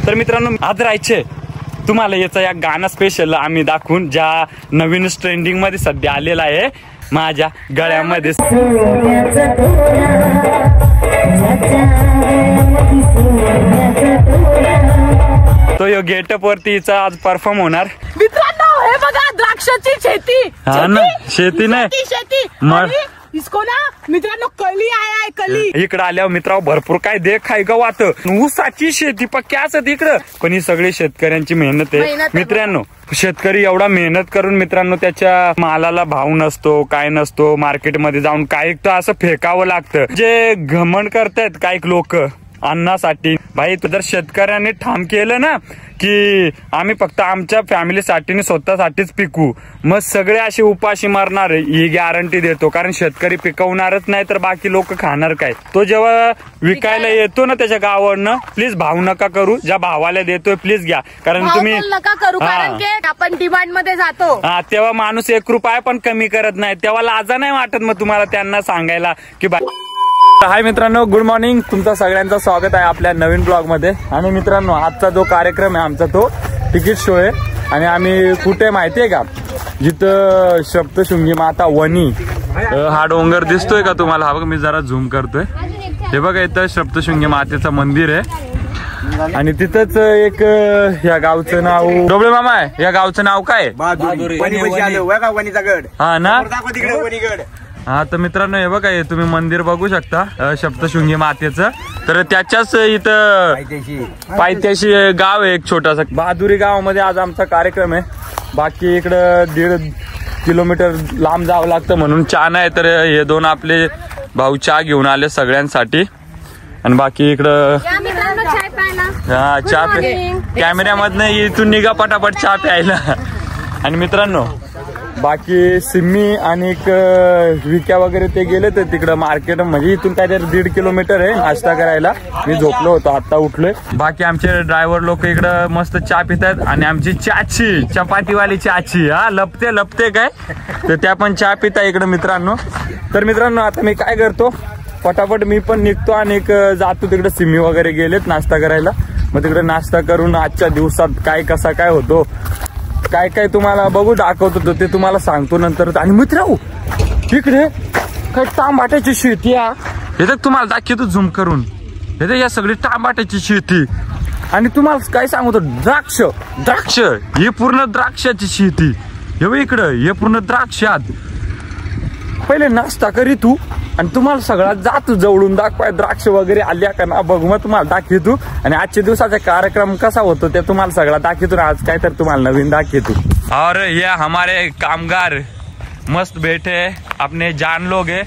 तर मित्रांनो आज राहायचे तुम्हाला याचा या गाणं स्पेशल आम्ही दाखवून ज्या नवीन ट्रेंडिंग मध्ये सध्या आलेला आहे माझ्या गळ्यामध्ये तो यो गेटअप वरतीचा आज परफॉर्म होणार। मित्रांनो हे बघा द्राक्षाची शेती। हा ना शेती नाही शेती इसको ना मित्रांनो कली आहे कली। इकडे आल्यावर मित्रांनो भरपूर काय देखाय गवात ऊसाची शेती पक्की असत इकडं पण ही सगळी शेतकऱ्यांची मेहनत आहे मित्रांनो। शेतकरी एवढा मेहनत करून मित्रांनो त्याच्या मालाला भाव नसतो काय नसतो मार्केटमध्ये जाऊन काही तर असं फेकावं लागतं। जे घमंड करतायत काही लोक अन्नासाठी भाई जर शेतकऱ्यांनी ठाम केलं ना की आम्ही फक्त आमच्या फॅमिलीसाठी स्वतःसाठीच पिकू मग सगळे असे उपाशी मारणार ही गॅरंटी देतो। कारण शेतकरी पिकवणारच नाही तर बाकी लोक खाणार काय। तो जेव्हा विकायला येतो ना त्याच्या गावावरनं प्लीज भाव नका करू ज्या भावाला देतोय प्लीज घ्या कारण तुम्ही नका करू कारण की आपण डिमांड मध्ये जातो तेव्हा माणूस 1 रुपया पण कमी करत नाही तेव्हा लाजा नाही वाटत मग तुम्हाला त्यांना सांगायला की हाय मित्रांनो गुड मॉर्निंग तुमचं सगळ्यांचं स्वागत आहे आपल्या नवीन ब्लॉग मध्ये। आणि मित्रांनो आजचा जो कार्यक्रम आहे आमचा तो तिकीट शो आहे आणि आम्ही कुठे माहितीये का जिथं सप्तशृंगी माता वनी हा डोंगर दिसतोय का तुम्हाला हा बघ मी जरा झूम करतोय हे बघा इथं सप्तशृंगी मातेचं मंदिर आहे आणि तिथंच एक या गावचं नाव डोबळे मामा आहे। या गावचं नाव काय हा ना हा तर मित्रांनो हे बघा तुम्ही मंदिर बघू शकता सप्तशृंगी मातेचं तर त्याच्याच इथं पायथ्याशी गाव आहे एक छोटासा बहादुरी गावामध्ये आज आमचा कार्यक्रम आहे। बाकी इकडं 1.5 किलोमीटर लांब जावं लागतं म्हणून चहा नाही तर हे दोन आपले भाऊ चहा घेऊन आले सगळ्यांसाठी आणि बाकी इकडं हा चहा कॅमेऱ्यामधनं इथून निघा पटापट चहा प्यायला। आणि मित्रांनो बाकी सिम्मी आणि विक्या वगैरे ते गेले तर तिकडं मार्केट म्हणजे इथून काहीतरी 1.5 किलोमीटर आहे नाश्ता करायला। मी झोपलो होतो आता उठलोय। बाकी आमचे ड्रायव्हर लोक इकडं मस्त चहा पितात आणि आमची चाची चपातीवाली चाची हा लपते काय तर त्या पण चहा पिता इकडं मित्रांनो। तर मित्रांनो आता मी काय करतो पटापट मी पण निघतो आणि जातो तिकडे सिम्मी वगैरे गेलेत नाश्ता करायला मग तिकडे नाश्ता करून आजच्या दिवसात काय कसा काय होतो काय काय तुम्हाला बघू दाखवतो ते तुम्हाला सांगतो नंतर। आणि मित्रांनो इकडे काय टमाट्याची शेती आहे हे तुम्हाला दाखवतो झूम करून हे या सगळी टमाट्याची शेती आणि तुम्हाला काय सांगतो द्राक्ष हे पूर्ण द्राक्षाची शेती हे इकडं हे पूर्ण द्राक्षात पहिले नाश्ता करी तू आणि तुम्हाला सगळा जातो जवळून दाखवाय द्राक्ष वगैरे आल्या का ना बघू मग तुम्हाला दाखवतो आणि आजच्या दिवसाचा कार्यक्रम कसा होतो ते तुम्हाला सगळा दाखवतो आज काय तर तुम्हाला नवीन दाखवतो। और ये हमारे कामगार मस्त बैठे अपने जान लोग है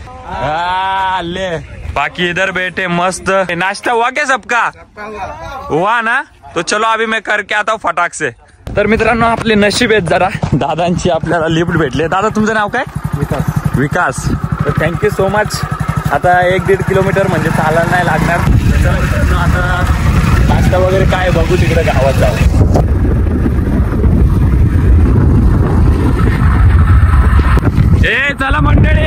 ले बाकी इधर बैठे मस्त नाश्ता हुआ क्या सबका हुआ ना तो चलो अभी मैं करके आता हूँ फटाक से। तर मित्रांनो आपले नशीब आहेत जरा दादांची आपल्याला लिफ्ट भेटले। दादा तुमचं नाव काय विकास तर थँक्यू सो मच। आता 1-1.5 किलोमीटर म्हणजे चालायला नाही लागणार। आता नाश्ता वगैरे काय बघू तिकडे गावात जाऊ। ए चला मंडळी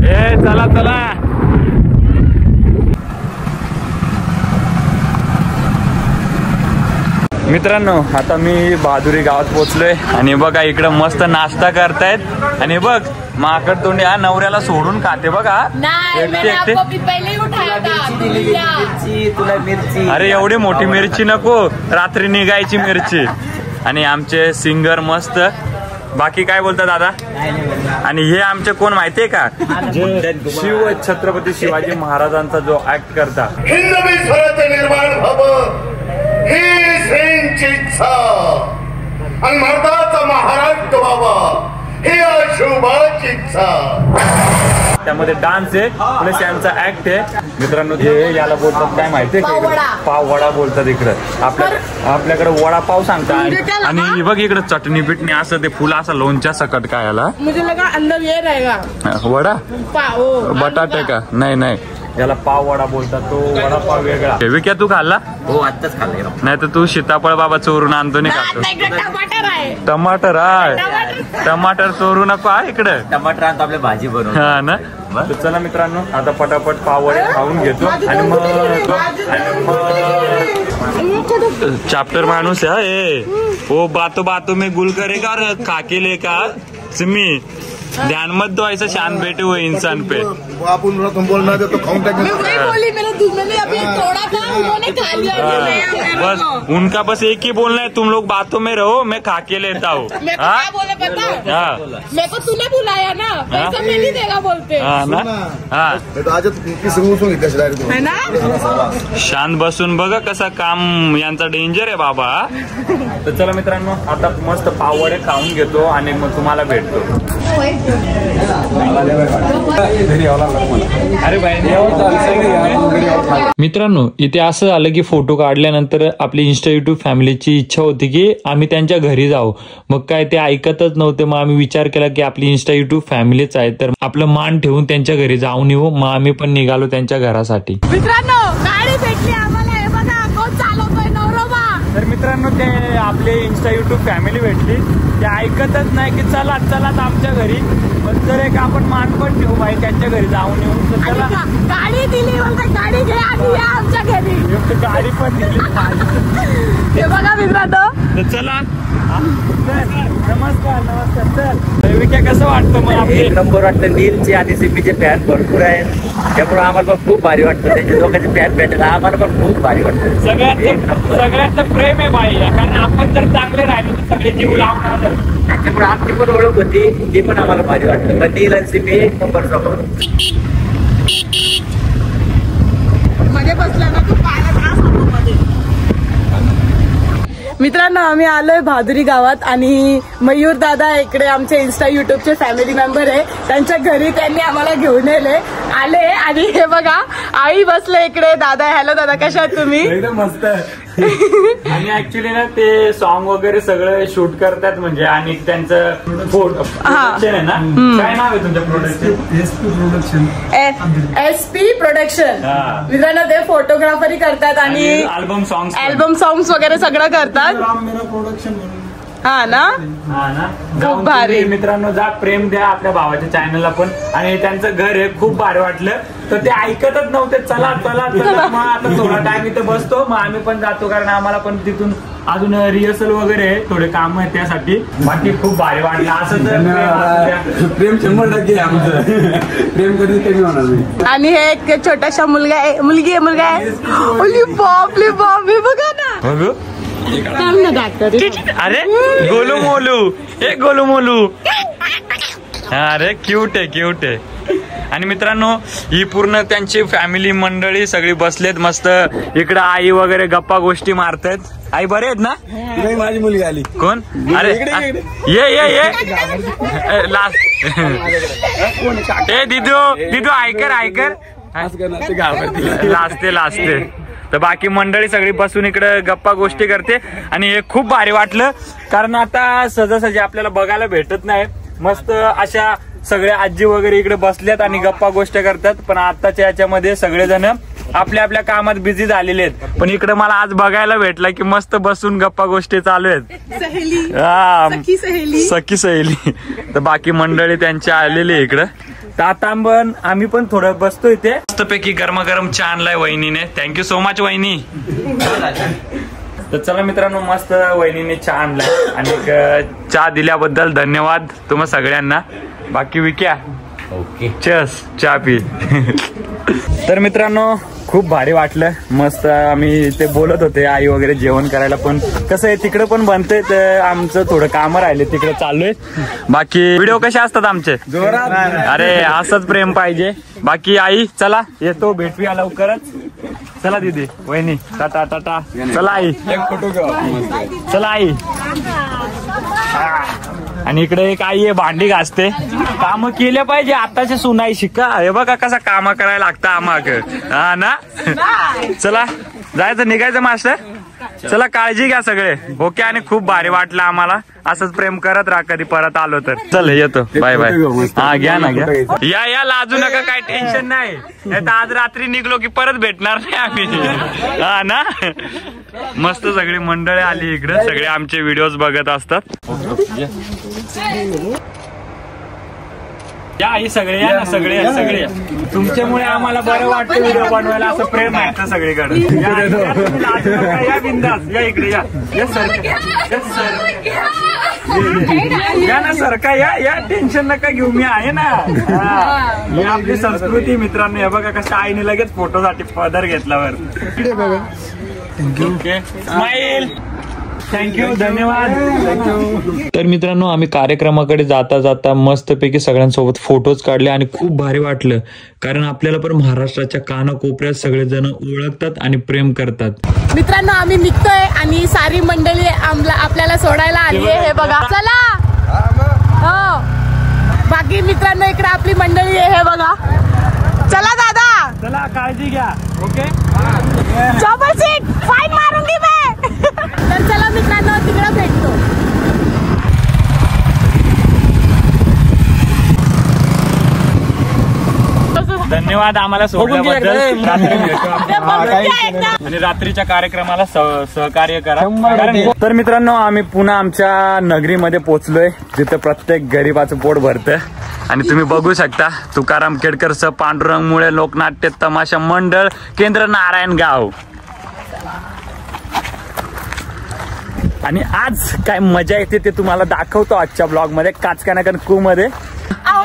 ए चला मित्रांनो आता मी बहादुरी गावात पोहोचलोय आणि बघा इकडं मस्त नाश्ता करतायत आणि बघ माकड तोंडी हा नवऱ्याला सोडून खाते बघा अरे एवढी मोठी मिरची नको रात्री निघायची मिरची। आणि आमचे सिंगर मस्त बाकी काय बोलतात दादा आणि हे आमचे कोण माहितीये का जे शिव छत्रपती शिवाजी महाराजांचा जो ऍक्ट करता आणि मर्दाचा महाराष्ट्र बाबा हे शुभाची इच्छा त्यामध्ये डान्स आहे प्लस यांचा ऍक्ट आहे मित्रांनो। हे याला बोलतात काय माहितीये का पाव वडा बोलतात इकडं आपल्याकडे वडापाव सांगतात आणि बघ इकडे चटणी बिटणी असं ते फुल असं लोणच्या सकट काय याला वडा बटाटे का नाही याला पाव वडा बोलतात तो वडापाव वेगळा। विक्या तू खाल्ला हो आत्ताच खाल्ला नाही तर तू सीताफळ बाबा चोरून आणतो नाही खातो टमाटर आहे टमाटर चोरू नको हा इकडे टमाटर आणतो आपल्या भाजी बनवून हा ना चला मित्रांनो आता पटापट पाव वडे खाऊन घेतो आणि मग चैप्टर मानुस है ये, वो बातों बातों में गुल करेगा और खाके लेगा सिमी। ध्यान मत दो ऐसा शांत बैठे हुए इंसान पे। तुम बोलना तो खाऊं क्या? मैं वही बोली, मेरे दूध मैंने अभी तोड़ा था, उन्होंने खा लिया। बस उनका बस एक ही बोलना है, तुम लोग बातों में रहो, मैं खा के लेता हूँ। मैं को क्या बोले पता? मेरे को तूने बुलाया ना, पैसा मैं नहीं देगा बोलते। हाँ ना, हाँ है ना। शांत बसून बघा कसा काम यांचा डेंजर आहे बाबा। तर चला मित्रांनो, आता मस्त पाववडे खाऊन घेतो आणि मग तुम्हाला भेटतो। अरे मित्रांनो, इथे असं झालं की फोटो काढल्यानंतर आपली इंस्टा युट्यूब फॅमिलीची इच्छा होती की आम्ही त्यांच्या घरी जाऊ। मग काय ते ऐकतच नव्हते। मग आम्ही विचार केला की आपली इंस्टा युट्यूब फॅमिलीच आहे तर आपलं मान ठेवून त्यांच्या घरी जाऊन येऊ। मग आम्ही पण निघालो त्यांच्या घरासाठी। मित्रांनो, गाडी भेटली आम्हाला, हे बघा कोण चालवतोय, नवरोबा। तर मित्रांनो, ते आपले इंस्टा युट्यूब फॅमिली भेटली, ते ऐकतच नाही की चला चला आमच्या घरी। पण तर एक आपण मान पण ठेवू भाई, त्यांच्या घरी जाऊन येऊ। चला, गाडी दिली, बोलता गाडी घे आणि या आमच्या घरी। गाडी पण दिली। हे बघा मित्रांनो, तर चला, नमस्कार नमस्कार। चल विक्या, कसं वाटतं मग? एक नंबर वाटतं। नीलचे आणि सिमीचे फॅन भरपूर आहेत, त्यामुळे आम्हाला पण खूप भारी वाटतं। त्यांच्या दोघांचे फॅन भेटायला आम्हाला पण खूप भारी वाटतं। सगळ्यांचं प्रेम आहे बाई, कारण आपण जर चांगले राहिलो तर सगळे जीव लावणार। त्याच्यामुळे आमची पण ओळख होती, ती पण आम्हाला भारी वाटतं। पण नील आणि सिमी एक नंबर समोर मध्ये बसला ना तू, पायाला त्रास होतो मध्ये। मित्रांनो, आम्ही आलोय भादुरी गावात आणि मयूर दादा इकडे आमचे इंस्टा युट्यूबचे फॅमिली मेंबर आहे, त्यांच्या घरी त्यांनी आम्हाला घेऊन आले आणि हे बघा आई बसले इकडे। दादा, हॅलो दादा, कशा आहात तुम्ही? एकदम मस्त। आणि ऍक्च्युली ना ते सॉन्ग वगैरे सगळं शूट करतात म्हणजे, आणि त्यांचं प्रोडक्शन आहे ना, काय नाव आहे तुमच्या प्रोडक्शन? SP production. मित्रांनो, ते फोटोग्राफरी करतात आणि अल्बम सॉंग्स वगैरे सगळं करतात। हा ना, खूप भारी। मित्रांनो, जा प्रेम द्या आपल्या भावाच्या चॅनलला पण। आणि त्यांचं घर आहे, खूप भारी वाटलं। तर ते ऐकतच नव्हते, चला चला चला। मग आता थोडा टाइम इथे बसतो, मग आम्ही पण जातो, कारण आम्हाला पण तिथून अजून रिहर्सल वगैरे थोडे काम आहे त्यासाठी। बाकी खूप भारी वाटलं असं तर प्रेम 100% आमचं प्रेम कधी कमी होणार नाही। आणि हे एक छोटासा मुलगा आहे, मुलगी आहे। ओली बाप रे बाप, हे बघा ना। अरे गोलू मोलू, एक गोलू मोलू, अरे क्यूट आहे। आणि मित्रांनो, ही पूर्ण त्यांची फॅमिली मंडळी सगळी बसलेत मस्त। इकडं आई वगैरे गप्पा गोष्टी मारतायत। आई बरे आहेत ना? माझी मुलगी आली। कोण? अरे ये लास्ट ए दिदू ऐकर लाजते। तर बाकी मंडळी सगळी बसून इकडे गप्पा गोष्टी करते आणि हे खूप भारी वाटलं, कारण आता सहजासहजी आपल्याला बघायला भेटत नाही। मस्त अशा सगळ्या आजी वगैरे इकडे बसल्यात आणि गप्पा गोष्टी करतात। पण आताच्या याच्यामध्ये सगळेजण आपल्या आपल्या कामात बिझी झालेले आहेत, पण इकडे मला आज बघायला भेटलं की मस्त बसून गप्पा गोष्टी चालू आहेत। सखी सहेली। तर बाकी मंडळी त्यांची आलेली आहे इकडं। तर आता आम्ही पण थोडं बसतो इथे। मस्तपैकी गरमागरम चहा आणलाय वहिनीने, थँक्यू सो मच वहिनी। तर चला मित्रांनो, मस्त वहिनीने चहा आणलाय आणि चहा दिल्याबद्दल धन्यवाद तुम्हा सगळ्यांना। बाकी विक्या, ओके, चस, चहा पी। तर मित्रांनो, खूप भारी वाटलं, मस्त। आम्ही ते बोलत होते आई वगैरे जेवण करायला, पण कसं आहे तिकडे पण बनतंय, तर आमचं थोडं काम राहिले तिकडे चालू आहे। बाकी व्हिडिओ कसे असतात आमचे? अरे असंच प्रेम पाहिजे। बाकी आई, चला येतो, भेटूया लवकरच। चला दीदी, वहिनी, टाटा टाटा। चला आई, चला आई। आणि इकडे एक आई आहे, भांडी घासते। काम केले पाहिजे, आताचे सुनाई शिका। हे बघा कसा काम करायला लागतं आम्हाला, हा ना। चला जायचं, निघायचं मास्टर। चला, काळजी घ्या सगळे, ओके। आणि खूप भारी वाटलं आम्हाला, असंच प्रेम करत राहा, कधी परत आलो तर। चल येतो, बाय बाय। हा घ्या ना, घ्या या लाजू नका, काय टेन्शन नाही। आज रात्री निघलो की परत भेटणार नाही आम्ही, हा ना। मस्त सगळी मंडळी आली इकडे, सगळे आमचे व्हिडिओज बघत असतात। या आई, सगळे या ना, सगळे तुमच्यामुळे आम्हाला बरं वाटतं व्हिडिओ बनवायला, असं प्रेम आहे सगळीकडे. या बिंदास, या इकडे या. या ना सरका, या टेन्शन नका घेऊ, मी आहे ना. ही आपली संस्कृती मित्रांनो. हे बघा कसं आईने लगेच फोटोसाठी पदर घेतल्यावर. ओके स्माईल, थँक्यू, धन्यवाद. तर मित्रांनो आम्ही कार्यक्रमाकडे जाता जाता मस्तपैकी सगळ्यांसोबत फोटोज काढले आणि खूप भारी वाटलं, कारण आपल्याला पण महाराष्ट्राच्या कानाकोपऱ्यात सगळेजण ओळखतात आणि प्रेम करतात. मित्रांनो आम्ही निघतोय आणि सारी मंडळी आपल्याला सोडायला आली आहे. हे बघा, चला. हो, बाकी मित्रांनो इकडे आपली मंडळी आहे. हे बघा, चला दादा, चला काळजी घ्या. ओके, चॉपर सीट फाईन मारूंगी मैं. तर चला मित्रांनो तिकडे भेटतो. धन्यवाद आम्हाला सोडल्याबद्दल. रात्री भेटू आपण. आणि रात्रीच्या कार्यक्रमाला सहकार्य करा. तर मित्रांनो आम्ही पुन्हा आमच्या नगरीमध्ये पोहोचलोय, जिथे प्रत्येक गरीबाचं पोट भरतं. आणि तुम्ही बघू शकता तुकाराम खेडकर सह पांडुरंग मुळे लोकनाट्य तमाशा मंडळ केंद्र नारायणगाव. आणि आज काय मजा येते ते तुम्हाला दाखवतो आजच्या ब्लॉग मध्ये. काचकानाकन कू मध्ये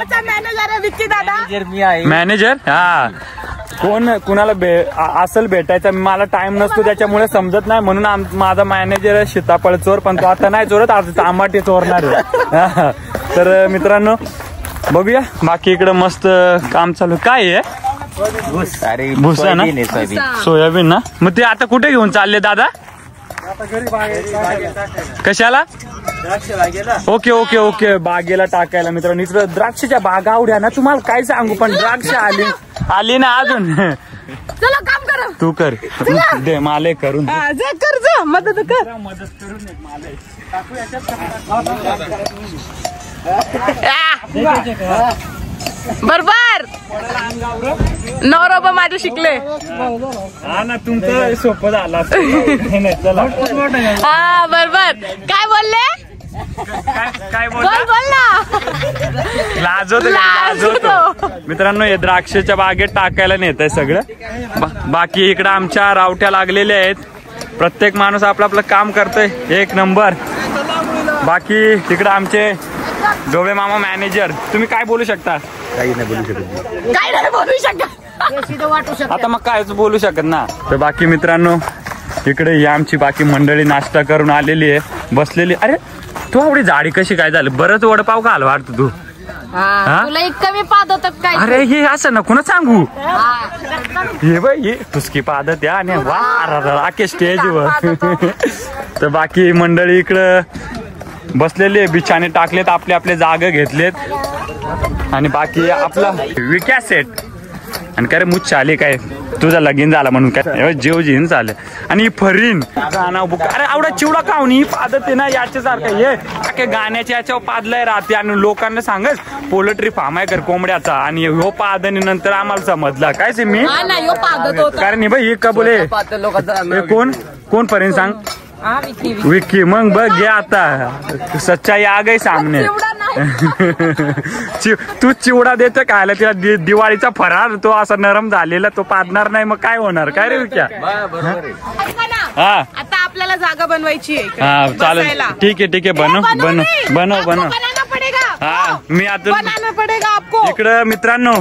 मॅनेजर आहे विक्की दादा. मी आहे मॅनेजर. हा, कोण कुणाला असेल भेटायचा, मला टाइम नसतो त्याच्यामुळे समजत नाही, म्हणून माझा मॅनेजर आहे सीताफळ चोर. पण तो आता नाही चोरत, आज तांबाटी चोरणार आहे. तर मित्रांनो बघूया, बाकी इकडे मस्त काम चालू. काय आहे? भुसा ना, सोयाबीन ना. मग ते आता कुठे घेऊन चालले दादा? कशाला? ओके ओके ओके, बागेला टाकायला. मित्रांनो इकडे द्राक्षाच्या बागा आवड्या ना, तुम्हाला काय सांगू, पण द्राक्ष आली ना अजून. चला काम करा, तू कर दे माले करून. मदत कर. बरोबर नवरोबा माझे शिकले. हा ना, तुमचं सोपं झालं. चला. हा बरोबर. काय बोलले? काय बोल ना. लाजवतो. मित्रांनो हे द्राक्षाच्या बागेत टाकायला नेत आहे सगळं. बाकी इकडं आमच्या रावट्या लागलेल्या आहेत. प्रत्येक माणूस आपलं आपलं काम करतोय एक नंबर. बाकी तिकडं आमचे डोबे मामा मॅनेजर. तुम्ही काय बोलू शकता? काही नाही बोलू शकत. काय नाही बोलू शकत. आता मग कायच बोलू शकत ना. तर बाकी मित्रांनो इकडे ही आमची बाकी मंडळी नाश्ता करून आलेली आहे, बसलेली. अरे तू आवडी जाडी कशी काय झाली? बरंच वडपाव का आला वाटतं तू? तुला इतकं मी पाहत होत काय? अरे हे असं नको ना सांगू. हे बाई हे तुझकी पादत या आणि वा स्टेजवर. तर बाकी मंडळी इकडं बसलेले, बिछाने टाकलेत, आपले आपले जागा घेतलेत. आणि बाकी आपला विक्या सेट. आणि काय रे मुच्छ आली काय, तुझा लगीन झाला म्हणून काय जीव जीन झालं. आणि फरीन अरे आवडा चिवडा खाऊन पादत आहे ना याच्यासारखं. हे गाण्याच्या याच्यावर पादलाय राहते. आणि लोकांना सांगच पोल्ट्री फार्म आहे कर कोंबड्याचा. आणि हो पादनी नंतर आम्हाला समजला काय से मी, कारण हे बाई का बोले कोण पर्यंत सांग. विक्की. मग बघ घे आता सच्चाई आ गई सामने. तू चिवडा देतो खायला, तिला दिवाळीचा फरार तो असा नरम झालेला तो पादणार नाही, मग काय होणार काय रे विक्या? हा आता आपल्याला जागा बनवायची आहे. हा चालेल, ठीक आहे बनव. हा मी आता इकडं मित्रांनो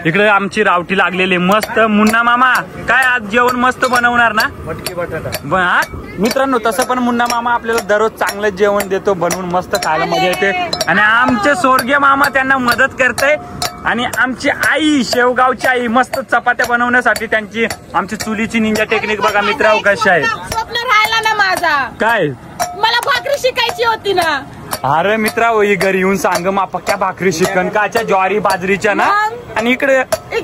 इकडे आमची रावटी लागलेली मस्त. मुन्ना मामा काय आज जेवण मस्त बनवणार ना? मटकी बटाटा. मित्रांनो तसं पण मुन्ना मामा आपल्याला दररोज चांगलं जेवण देतो बनवून, मस्त खायला मजा येते. आणि आमचे स्वर्गीय मामा त्यांना मदत करते. आणि आमची आई शेवगावची आई मस्त चपात्या बनवण्यासाठी त्यांची आमची चुलीची निंजा टेक्निक बघा मित्रांनो कशी आहे. स्वप्न राहिला ना माझा, काय मला भाकरी शिकायची होती ना. अरे मित्रा ही घरी येऊन सांग मा पक्क्या भाकरी शिकन काच्या ज्वारी बाजरीच्या ना. आणि इकडे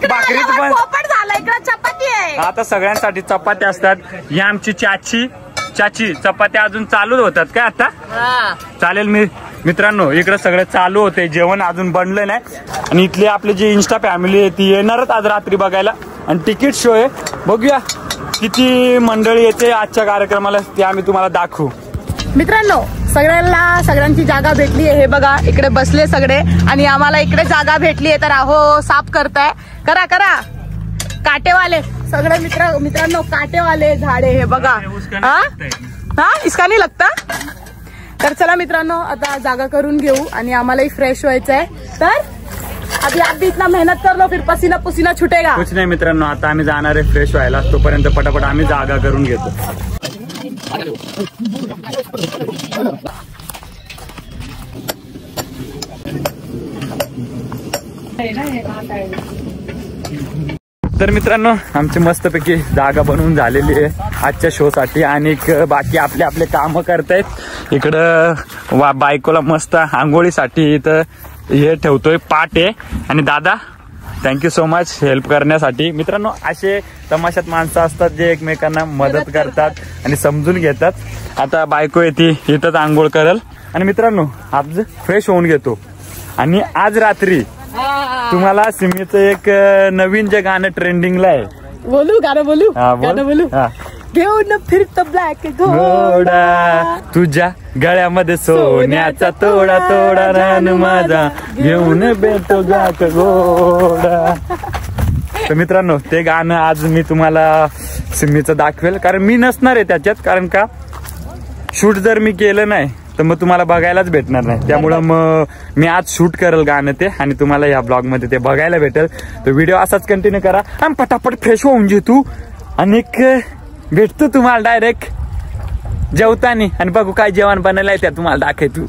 भाकरीच पण झाला, इकडे चपाती आहे. आता सगळ्यांसाठी चपात्या असतात. ही आमची चाची चपात्या अजून चालू होतात काय आता? चालेल मित्रांनो इकडे सगळं चालू होते, जेवण अजून बनलं नाही. आणि इथली आपली जी इन्स्टा फॅमिली आहे ती येणारच आज रात्री बघायला. आणि तिकीट शो आहे, बघूया किती मंडळी येते आजच्या कार्यक्रमाला ते आम्ही तुम्हाला दाखवू. मित्रांनो सगळ्यांची जागा भेटली आहे. हे बघा इकडे बसले सगळे आणि आम्हाला इकडे जागा भेटली आहे. तर अहो साफ करताय. करा करा काटेवाले सगळे मित्रांनो काटेवाले झाडे. हे बघा हा इसका नाही लगता. तर चला मित्रांनो आता जागा करून घेऊ आणि आम्हालाही फ्रेश व्हायचं आहे. तर अभी आप भी इतना मेहनत कर लो फिर पसीना पुसीना छुटेगा. कुछ नाही मित्रांनो आता आम्ही जाणार आहे फ्रेश व्हायला. तोपर्यंत पटापट आम्ही जागा करून घेतो. तर मित्रांनो आमची मस्तपैकी जागा बनवून झालेली आहे आजच्या शो साठी. आणि बाकी आपले आपले काम करतायत. इकडं बायकोला मस्त आंघोळीसाठी इथं हे ठेवतोय पाटे. आणि दादा थँक्यू सो मच हेल्प करण्यासाठी. मित्रांनो असे तमाशात माणसं असतात जे एकमेकांना मदत करतात आणि समजून घेतात. आता बायको येते इथंच आंघोळ करल. आणि मित्रांनो आज फ्रेश होऊन घेतो. आणि आज रात्री तुम्हाला सिमीचं एक नवीन जे गाणं ट्रेंडिंगला आहे. बोलू गाणं बोलू घेऊन फिरतो ब्लॅक घोडा तुझ्या गळ्यामध्ये सोन्याचा तोडा तोडा रान माझा घेऊन बेतो ब्लॅक घोडा. तर मित्रांनो ते गाणं आज मी तुम्हाला सिमीचं दाखवेल. कारण मी नसणार आहे त्याच्यात. कारण का शूट जर मी केलं नाही तर मग तुम्हाला बघायलाच भेटणार नाही. त्यामुळं मग मी आज शूट करेल गाणं ते आणि तुम्हाला या ब्लॉग मध्ये ते बघायला भेटेल. तर व्हिडिओ असाच कंटिन्यू करा आणि पटापट फ्रेश होऊन जे तू आणि भेटतो तुम्हाला डायरेक्ट जेवतानी. आणि बघू काय जेवण बनायला त्या तुम्हाला दाखवतो.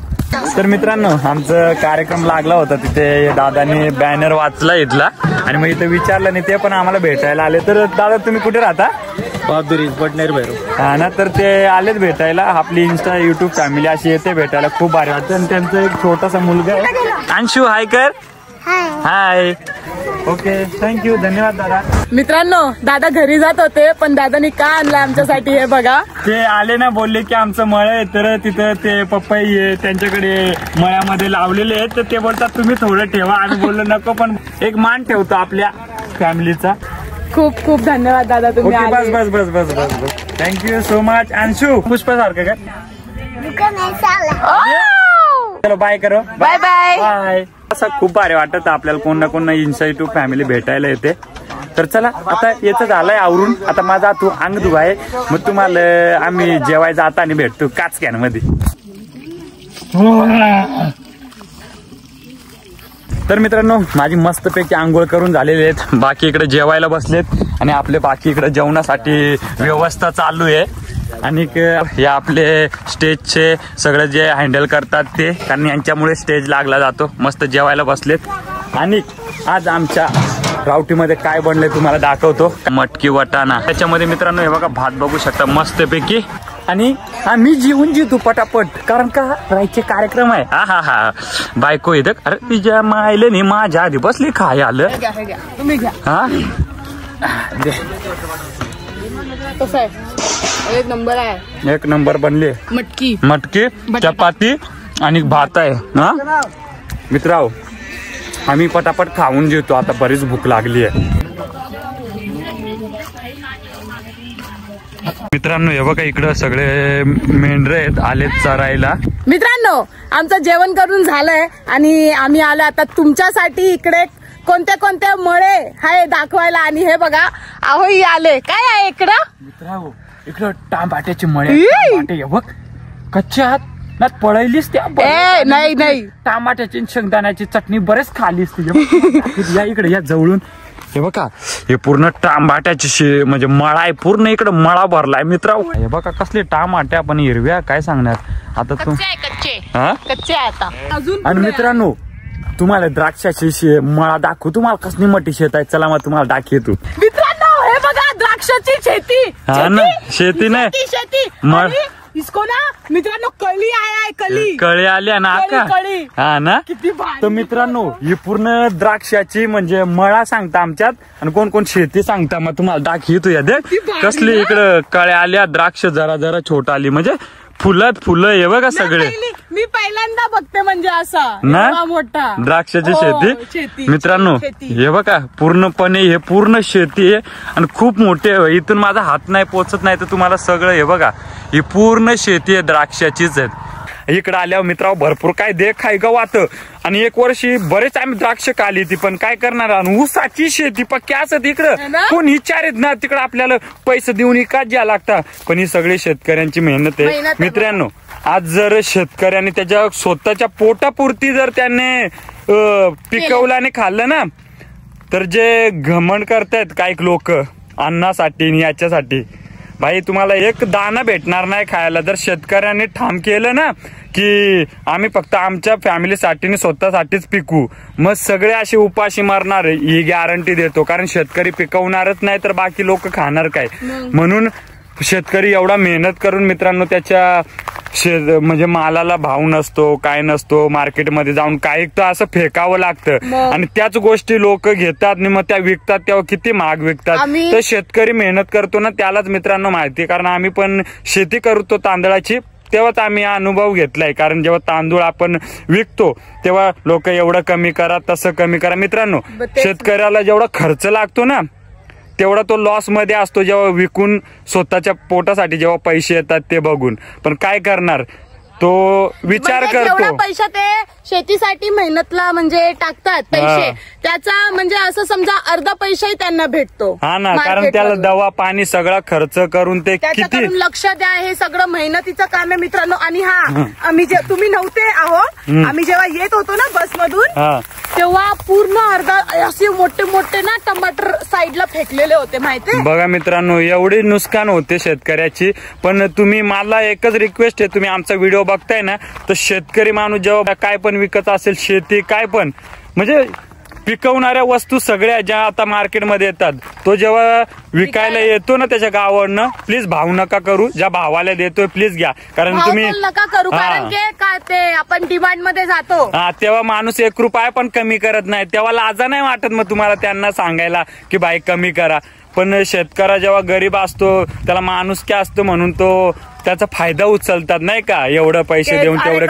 तर मित्रांनो आमचा कार्यक्रम लागला होता तिथे दादाने बॅनर वाचला इथला. आणि मग इथं विचारलं नाही ते पण आम्हाला भेटायला आले. तर दादा तुम्ही कुठे राहता? बहादुरी पटनेर भैरव. हा ना. तर ते आलेच भेटायला. आपली इंस्टा युट्यूब फॅमिली अशी येते भेटायला. खूप भारी वाटतं. आणि त्यांचा एक छोटासा मुलगा आहे अंशू. हाय कर. हाय. ओके थँक्यू धन्यवाद दादा. मित्रांनो दादा घरी जात होते पण दादानी का आणलं आमच्यासाठी हे बघा. ते आले ना बोलले की आमचं मळ आहे तर तिथं ते पपई आहे त्यांच्याकडे मळ्यामध्ये लावलेले आहेत. तर ते बोलतात तुम्ही थोडं ठेवा. आम्ही बोललो नको पण एक मान ठेवतो आपल्या फॅमिलीचा. खूप खूप धन्यवाद दादा तुम्ही ओके आले. बस बस बस बस बस thank you so much. Anshu Pushpa सारखं का? चलो बाय करो. Bye bye. बाय. असं खूप भारी वाटत आपल्याला कोण ना कोण इंस्टा युट्यूब फॅमिली भेटायला येते. तर चला आता याचं झालंय आवरून. आता माझा तू अंग धुवाय मग तुम्हाला आम्ही जेवाय जाताना भेटतो काचक्यान मध्ये. तर मित्रांनो माझी मस्तपैकी आंघोळ करून झालेले आहेत. बाकी इकडे जेवायला बसलेत आणि आपले बाकी इकडे जेवणासाठी व्यवस्था चालू आहे. आणि हे आपले स्टेजचे सगळं जे हँडल करतात ते कारण यांच्यामुळे स्टेज लागला जातो. मस्त जेवायला बसलेत. आणि आज आमच्या रावटीमध्ये काय बनलंय तुम्हाला दाखवतो. मटकी वटाणा त्याच्यामध्ये मित्रांनो हे बघा भात बघू शकता मस्तपैकी. आणि आम्ही जेवून जेवतो पटापट कारण का राहायचे कार्यक्रम आहे. हा हा हा बायको इथं अरे तिच्या मायले नाही माझ्या आधी बसली काय आलं तुम्ही घ्या. हा कसं आहे एक नंबर आहे. एक नंबर बनले. मटकी मटकी चपाती आणि भात आहे. हा मित्रांनो आम्ही पटापट खाऊन जेवतो. आता बरीच भूक लागली आहे. मित्रांनो हे बघा इकडं सगळे मेंढरे आहेत आलेत चरायला. मित्रांनो आमचं जेवण करून झालंय आणि आम्ही आलो आता तुमच्यासाठी इकडे कोणत्या कोणत्या मळे हाय दाखवायला. आणि हे बघा अहो आले काय आहे इकडं. मित्रांनो इकडं टांबाट्याचे मळे बघ कच्च्या हात ना पळायलीच त्या. नाही नाही टमाट्याची शेंगदाण्याची चटणी बरेच खालीस तुझ्या. या इकडे या जवळून हे बघा हे पूर्ण टांबाट्याची म्हणजे मळा आहे. पूर्ण इकडे मळा भरलाय मित्रांनो. हे बघा कसले टामाट्या पण हिरव्या काय सांगणार आता तू. कच्चे आता अजून. आणि मित्रांनो तुम्हाला द्राक्षाची मळा दाखवू. तुम्हाला कसली मोठी शेत आहे चला मग तुम्हाला दाखवतो. मित्रांनो हे बघा द्राक्षाची शेती. हा ना शेती नाही शेती मळ. इसको ना मित्रांनो कळी आहे. कळी कळी आल्या ना का. हा ना. तर मित्रांनो ही पूर्ण द्राक्षाची म्हणजे मळा सांगता आमच्यात. आणि कोण कोण शेती सांगता मग तुम्हाला दाखवतो या दे कसली इकडं कळ्या आल्या. द्राक्ष जरा जरा छोट आली म्हणजे फुलं हे बघा सगळे. मी पहिल्यांदा बघते म्हणजे असा ना एवढा मोठा द्राक्षाची हो, शेती. मित्रांनो शेती. हे बघा पूर्णपणे हे पूर्ण शेती आहे आणि खूप मोठी आहे. इथून माझा हात नाही पोचत नाही तर तुम्हाला सगळं हे बघा ही पूर्ण शेती आहे द्राक्षाचीच आहेत. इकडे आल्यावर मित्रांनो भरपूर काय देख आहे गवात. आणि एक वर्षी बरेच आम्ही द्राक्ष खाली ती पण काय करणार. आणि ऊसाची शेती पक्की असत इकडं कोण विचारित ना तिकडं आपल्याला पैसे देऊन इकाच घ्या लागतात. पण ही सगळी शेतकऱ्यांची मेहनत आहे मित्रांनो. आज जर शेतकऱ्यांनी त्याच्या स्वतःच्या पोटापुरती जर त्याने पिकवलं आणि खाल्लं ना तर जे घमंड करतायत काही लोक अन्नासाठी आणि याच्यासाठी भाई तुम्हाला एक दाना भेटणार नाही खायला. जर शेतकऱ्यांनी ठाम केलं ना की आम्ही फक्त आमच्या फॅमिलीसाठी स्वतःसाठीच पिकू मग सगळे असे उपाशी मारणार ही गॅरंटी देतो. कारण शेतकरी पिकवणारच नाही तर बाकी लोक खाणार काय. म्हणून शेतकरी एवढा मेहनत करून मित्रांनो त्याच्या म्हणजे मालाला भाव नसतो काय नसतो. मार्केटमध्ये जाऊन काही तर असं फेकावं लागतं आणि त्याच गोष्टी लोक घेतात आणि मग त्या विकतात तेव्हा किती महाग विकतात. तर शेतकरी मेहनत करतो ना त्यालाच मित्रांनो माहिती. कारण आम्ही पण शेती करतो तांदळाची तेव्हाच आम्ही हा अनुभव घेतलाय. कारण जेव्हा तांदूळ आपण विकतो तेव्हा लोक एवढं कमी करा तसं कमी करा. मित्रांनो शेतकऱ्याला जेवढा खर्च लागतो ना तेवढा तो लॉस मध्ये असतो जेव्हा विकून स्वतःच्या पोटासाठी जेव्हा पैसे येतात ते बघून. पण काय करणार तो विचार करतो. पैसा ते शेतीसाठी मेहनतला म्हणजे टाकतात पैसे त्याचा म्हणजे असं समजा अर्धा पैसाही त्यांना भेटतो. हा ना कारण त्याला दवा पाणी सगळा खर्च करून ते किती लक्ष द्या. हे सगळं मेहनतीचं काम आहे मित्रांनो. आणि आम्ही तुम्ही नव्हते आहो आम्ही जेव्हा येत होतो ना बसमधून तेव्हा पूर्ण अर्धा असे मोठे मोठे ना टमाटर साईडला फेकलेले होते माहिती. बघा मित्रांनो एवढी नुकसान होते शेतकऱ्याची. पण तुम्ही मला एकच रिक्वेस्ट आहे तुम्ही आमचा व्हिडिओ बघताय ना तर शेतकरी माणूस जेव्हा काय पण विकत असेल शेती काय पण म्हणजे पिकवणाऱ्या वस्तू सगळ्या ज्या आता मार्केटमध्ये येतात तो जेव्हा विकायला येतो ना त्याच्या गावावरनं प्लीज भाव नका करू. ज्या भावाला देतोय प्लीज घ्या. कारण तुम्ही नका करू कारण काय ते आपण डिमांड मध्ये जातो तेव्हा माणूस 1 रुपया पण कमी करत नाही. तेव्हा लाजा नाही वाटत मग तुम्हाला त्यांना सांगायला की बाई कमी करा. पण शेतकरी जेव्हा गरीब असतो त्याला माणूस काय असतो म्हणून तो त्याचा फायदा उचलतात नाही का. एवढं पैसे देऊन तेवढं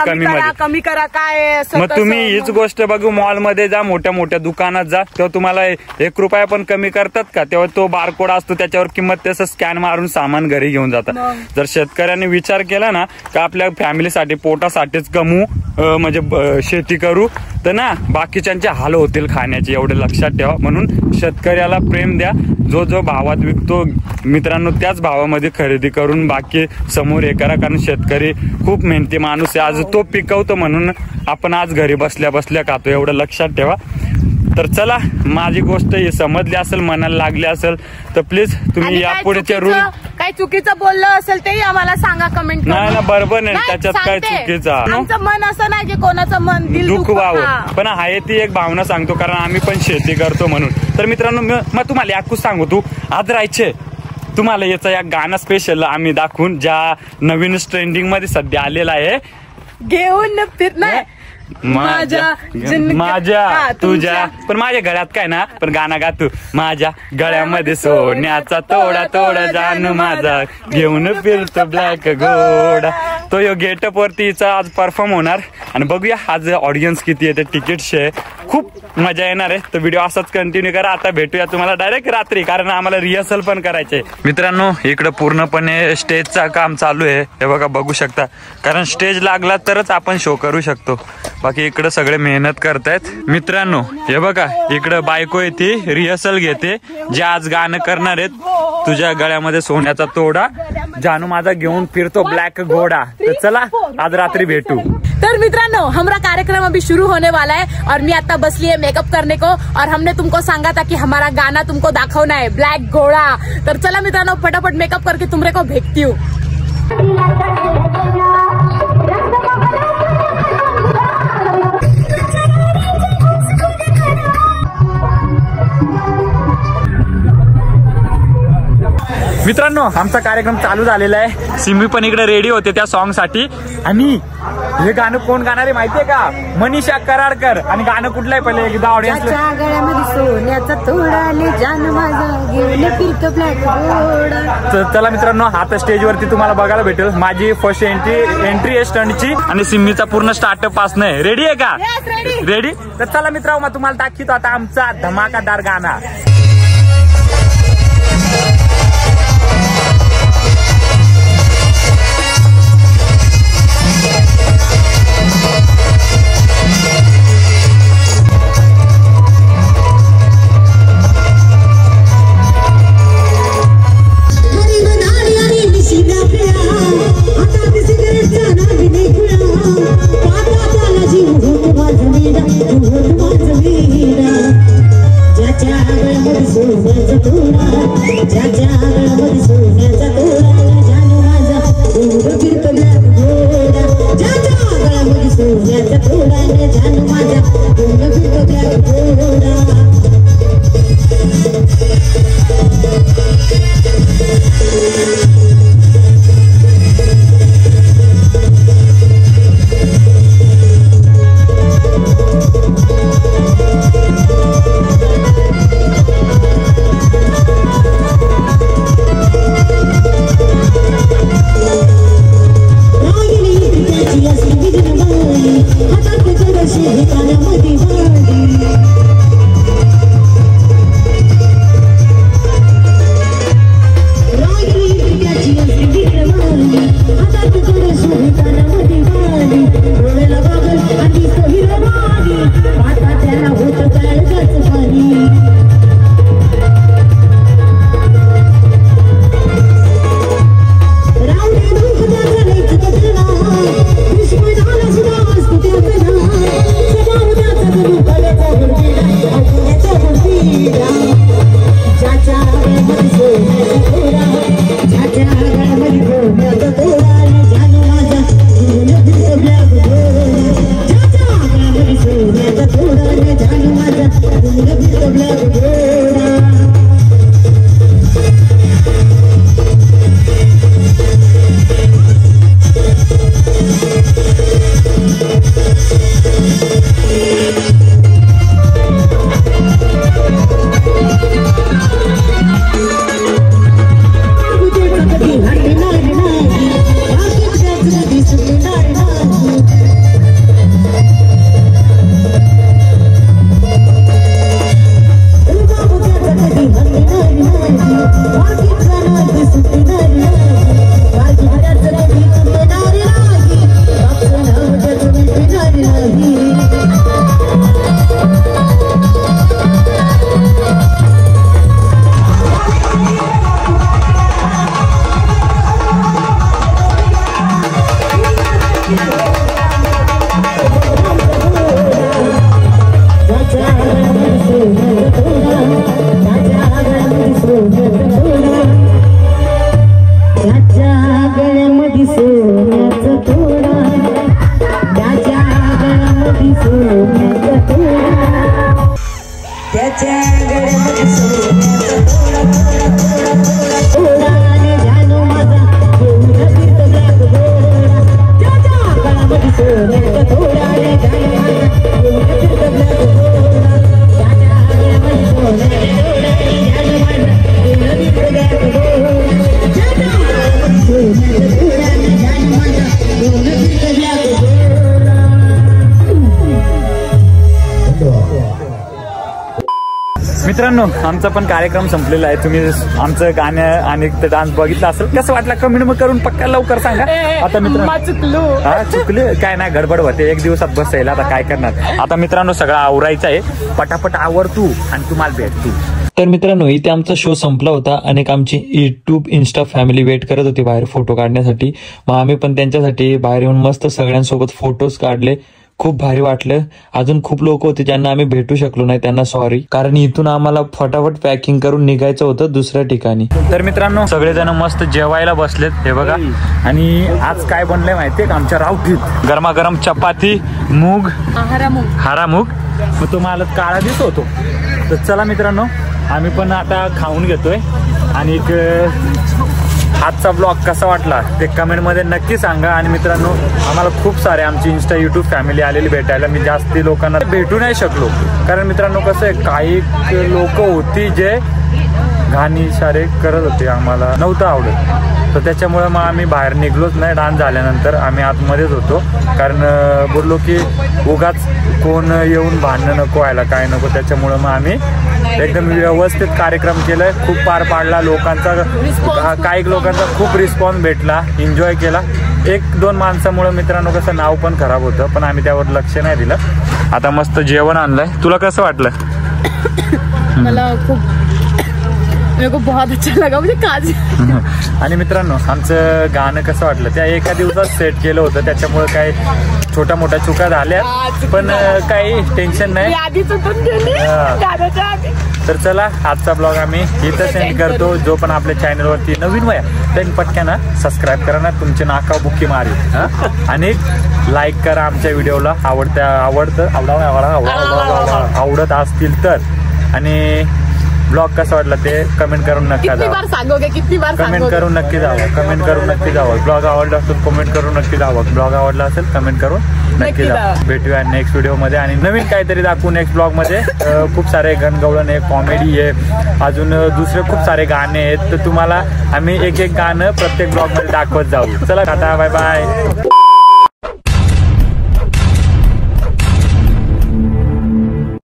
कमी करा काय. मग तुम्ही हीच गोष्ट बघू मॉलमध्ये जा मोठ्या मोठ्या दुकानात जा तेव्हा तुम्हाला 1 रुपया पण कमी करतात का. तेव्हा तो बारकोड असतो त्याच्यावर किंमत त्याचं स्कॅन मारून सामान घरी घेऊन जातात. जर शेतकऱ्यांनी विचार केला ना का आपल्या फॅमिलीसाठी पोटासाठीच कमवू म्हणजे शेती करू तर ना बाकीच्यांचे हाल होतील खाण्याचे एवढे लक्षात ठेवा. म्हणून शेतकऱ्याला प्रेम द्या. जो जो भावात विकतो मित्रांनो त्याच भावामध्ये खरेदी करून बाकी समोर हे करा. कारण शेतकरी खूप मेहनती माणूस आहे. आज तो पिकवतो म्हणून आपण आज घरी बसल्या बसल्या खातो एवढं लक्षात ठेवा. तर चला माझी गोष्ट ही समजली असेल मनाला लागली असेल तर प्लीज तुम्ही यापुढेचे रूल काही चुकीचं बोललं असेल तेही आम्हाला सांगा कमेंट. नाही ना बरोबर नाही त्याच्यात काय चुकीचा. आमचं मन असं नाही की कोणाचं मन दुःख व्हावं पण आहे ती एक भावना सांगतो कारण आम्ही पण शेती करतो म्हणून. तर मित्रांनो मग तुम्हाला याकूच सांगू तू आज राहायचे तुम्हाला याचा या गाणं स्पेशल आम्ही दाखवून ज्या नवीन ट्रेंडिंग मध्ये सध्या आलेला आहे घेऊन फिरणार माझ्या तुझ्या पण माझ्या गळ्यात काय ना पण गाणं गातो माझ्या गळ्यामध्ये सोन्याचा तोडा तोडा जान माझा घेऊन फिरतो ब्लॅक घोडा. तो यो गेटअप वरतीचा आज परफॉर्म होणार आणि बघूया आज ऑडियन्स किती आहे ते तिकीटचे खूप मजा येणार आहे. तर व्हिडिओ असाच कंटिन्यू करा. आता भेटूया तुम्हाला डायरेक्ट रात्री कारण आम्हाला रिहर्सल पण करायचे. मित्रांनो इकडे पूर्णपणे स्टेजचं काम चालू आहे हे बघा बघू शकता. कारण स्टेज लागला तरच आपण शो करू शकतो. बाकी इकडे सगळे मेहनत करतायत. मित्रांनो हे बघा इकडे बायको येते रिहर्सल घेते जे आज गाणं करणार आहेत. तुझ्या गळ्यामध्ये सोन्याचा तोडा जानू माझा घेऊन फिरतो ब्लॅक घोडा. तर चला आज रात्री भेटू. तर मित्रांनो हमारा कार्यक्रम अभी शुरू होने वाला है और मैं आता बसली है मेकअप करने को और हमने तुमको सांगा था कि हमारा गाना तुमको दाखवना है ब्लॅक घोडा. तर चला मित्रांनो फटाफट मेकअप करके तुमरे को भेजती हूँ. मित्रांनो आमचा कार्यक्रम चालू झालेला आहे. सिम्मी पण इकडे रेडी होते त्या सॉन्ग साठी. आणि हे गाणं कोण गाणार आहे माहितीये का? मनीषा कराडकर. आणि गाणं कुठलं आहे पहिले एकदा ऑडियन्स. गळ्यामध्ये सोन्याचा तोडा जान माझा घेऊन फिरतो ब्लॅक घोडा. तर चला मित्रांनो आता स्टेजवरती तुम्हाला बघायला भेटेल माझी फर्स्ट एंट्री आहे स्टंटची. आणि सिम्मीचा पूर्ण स्टार्टअप पासन आहे. रेडी आहे का? रेडी. तर चला मित्रांनो मग तुम्हाला दाखवतो आता आमचा धमाकादार गाणं. मित्रांनो आमचा पण कार्यक्रम संपलेला आहे. तुम्ही आमचं गाणं आणि डान्स बघितला असेल. कसं वाटलं कमेंट करून पक्का लवकर सांगा. आता मित्रांनो हा चुकले काय नाही गडबड होते. एक दिवसात बसायला आता काय करणार. आता मित्रांनो सगळं आवरायचं आहे. पटापट आवर तू आणि तुम्हाला भेट तू. तर मित्रांनो इथे आमचा शो संपला होता. अनेक आमची युट्यूब इंस्टा फॅमिली वेट करत होती बाहेर फोटो काढण्यासाठी. मग आम्ही पण त्यांच्यासाठी बाहेर येऊन मस्त सगळ्यांसोबत फोटोज काढले. खूप भारी वाटलं. अजून खूप लोक होते ज्यांना आम्ही भेटू शकलो नाही, त्यांना सॉरी. कारण इथून आम्हाला फटाफट पॅकिंग करून निघायचं होतं दुसऱ्या ठिकाणी. तर मित्रांनो सगळेजण मस्त जेवायला बसलेत हे बघा. आणि आज काय बनलंय माहितीये का आमच्या रावटीत गरमागरम चपाती मूग हारा मूग. मग तो मला काळा दिसत होतो. तर चला मित्रांनो आम्ही पण आता खाऊन घेतोय. आणि आजचा ब्लॉग कसा वाटला ते कमेंटमध्ये नक्की सांगा. आणि मित्रांनो, आम्हाला खूप सारे आमची इंस्टा यूट्यूब फॅमिली आलेली भेटायला. मी जास्ती लोकांना भेटू नाही शकलो, कारण मित्रांनो कसं आहे, काही लोक होती जे घाण इशारे करत होते, आम्हाला नव्हतं आवडत. तर त्याच्यामुळे मग आम्ही बाहेर निघलोच नाही. डान्स झाल्यानंतर आम्ही आतमध्येच होतो, कारण बोललो की उगाच कोण येऊन भांडणं नको व्हायला, काय नको. त्याच्यामुळं मग आम्ही एकदम व्यवस्थित कार्यक्रम केलाय, खूप पार पाडला. लोकांचा काही लोकांचा खूप रिस्पॉन्स भेटला, एन्जॉय केला. 1-2 माणसामुळे मित्रांनो कसं नाव पण खराब होतं, पण आम्ही त्यावर लक्ष नाही दिलं. आता मस्त जेवण आणलंय. तुला कसं वाटलं? मला खूप बहुत अच्छा लगा म्हणजे काज. आणि मित्रांनो, आमचं गाणं कसं वाटलं त्या एका दिवसात सेट केलं होतं, त्याच्यामुळे काही छोट्या मोठ्या चुका झाल्या, पण काही टेन्शन नाही. तर चला, आजचा ब्लॉग आम्ही इथं सेंड करतो. जो पण आपल्या चॅनलवरती नवीन वया त्यांनी पटक्यानं सबस्क्राईब करा ना, तुमचे नाका बुक्की मारी. आणि लाईक करा आमच्या व्हिडिओला. आवडत असतील तर. आणि ब्लॉग कसा वाटला ते कमेंट करून नक्की जावं. कमेंट करून नक्की जावं. ब्लॉग आवडला असेल कमेंट करून नक्की जावं. ब्लॉग आवडला असेल कमेंट करून नक्की जावं. भेटूया नेक्स्ट व्हिडिओमध्ये आणि नवीन काहीतरी दाखवू नेक्स्ट ब्लॉगमध्ये. खूप सारे गणगवळण आहे, कॉमेडी आहे, अजून दुसरे खूप सारे गाणे आहेत. तर तुम्हाला आम्ही एक गाणं प्रत्येक ब्लॉगमध्ये दाखवत जाऊ. चला, टाटा, बाय बाय.